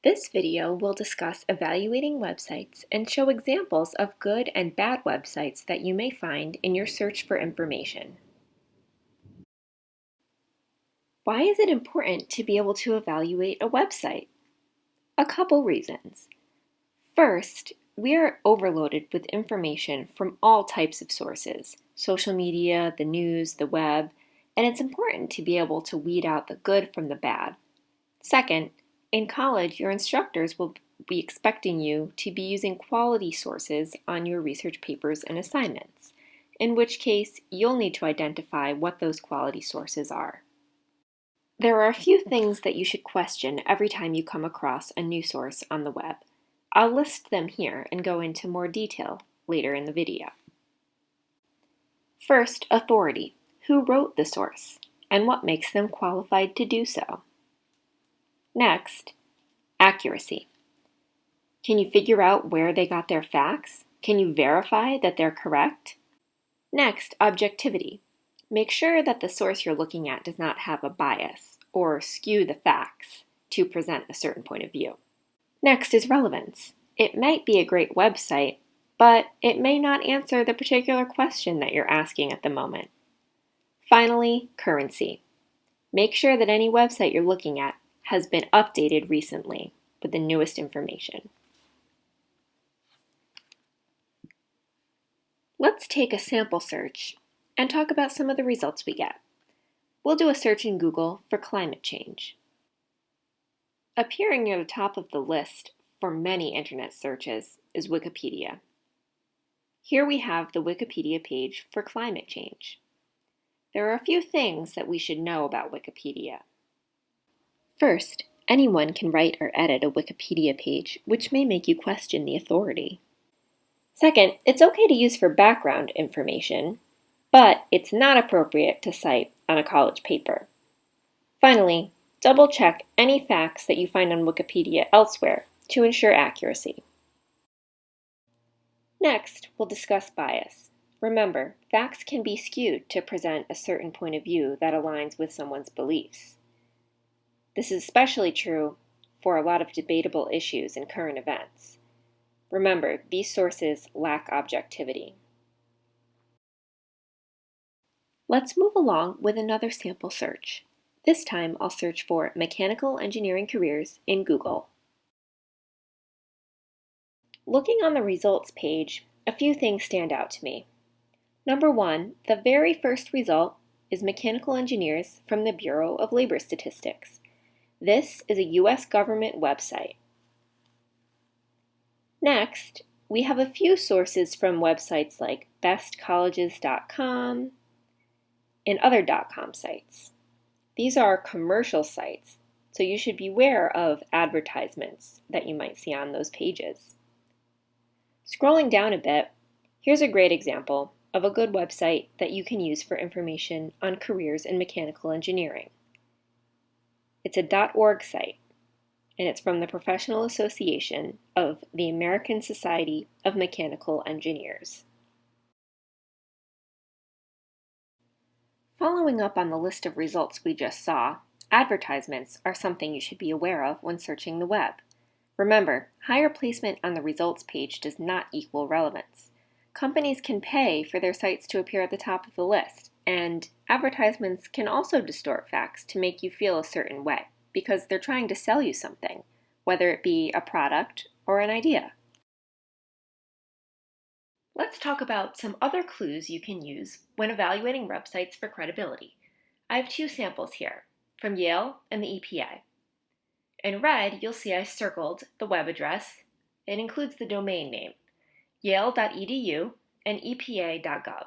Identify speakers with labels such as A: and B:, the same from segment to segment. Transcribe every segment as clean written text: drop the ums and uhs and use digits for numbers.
A: This video will discuss evaluating websites and show examples of good and bad websites that you may find in your search for information. Why is it important to be able to evaluate a website? A couple reasons. First, we are overloaded with information from all types of sources, social media, the news, the web, and it's important to be able to weed out the good from the bad. Second, in college, your instructors will be expecting you to be using quality sources on your research papers and assignments, in which case you'll need to identify what those quality sources are. There are a few things that you should question every time you come across a new source on the web. I'll list them here and go into more detail later in the video. First, authority. Who wrote the source, and what makes them qualified to do so? Next, accuracy. Can you figure out where they got their facts? Can you verify that they're correct? Next, objectivity. Make sure that the source you're looking at does not have a bias or skew the facts to present a certain point of view. Next is relevance. It might be a great website, but it may not answer the particular question that you're asking at the moment. Finally, currency. Make sure that any website you're looking at has been updated recently with the newest information. Let's take a sample search and talk about some of the results we get. We'll do a search in Google for climate change. Appearing near the top of the list for many internet searches is Wikipedia. Here we have the Wikipedia page for climate change. There are a few things that we should know about Wikipedia. First, anyone can write or edit a Wikipedia page, which may make you question the authority. Second, it's okay to use for background information, but it's not appropriate to cite on a college paper. Finally, double-check any facts that you find on Wikipedia elsewhere to ensure accuracy. Next, we'll discuss bias. Remember, facts can be skewed to present a certain point of view that aligns with someone's beliefs. This is especially true for a lot of debatable issues in current events. Remember, these sources lack objectivity. Let's move along with another sample search. This time I'll search for mechanical engineering careers in Google. Looking on the results page, a few things stand out to me. Number one, the very first result is mechanical engineers from the Bureau of Labor Statistics. This is a U.S. government website. Next, we have a few sources from websites like bestcolleges.com and other .com sites. These are commercial sites, so you should beware of advertisements that you might see on those pages. Scrolling down a bit, here's a great example of a good website that you can use for information on careers in mechanical engineering. It's a .org site, and it's from the Professional Association of the American Society of Mechanical Engineers. Following up on the list of results we just saw, advertisements are something you should be aware of when searching the web. Remember, higher placement on the results page does not equal relevance. Companies can pay for their sites to appear at the top of the list, and advertisements can also distort facts to make you feel a certain way, because they're trying to sell you something, whether it be a product or an idea. Let's talk about some other clues you can use when evaluating websites for credibility. I have two samples here, from Yale and the EPA. In red, you'll see I circled the web address. It includes the domain name, yale.edu and epa.gov.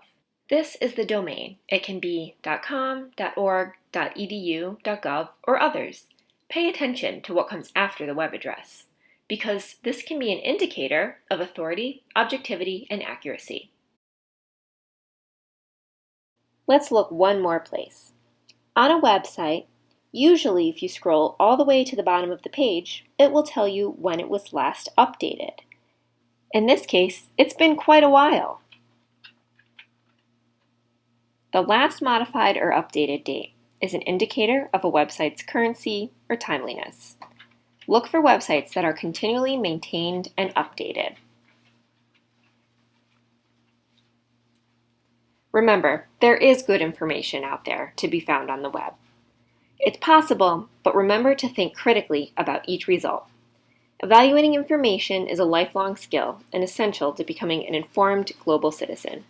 A: This is the domain. It can be .com, .org, .edu, .gov, or others. Pay attention to what comes after the web address, because this can be an indicator of authority, objectivity, and accuracy. Let's look one more place. On a website, usually if you scroll all the way to the bottom of the page, it will tell you when it was last updated. In this case, it's been quite a while. The last modified or updated date is an indicator of a website's currency or timeliness. Look for websites that are continually maintained and updated. Remember, there is good information out there to be found on the web. It's possible, but remember to think critically about each result. Evaluating information is a lifelong skill and essential to becoming an informed global citizen.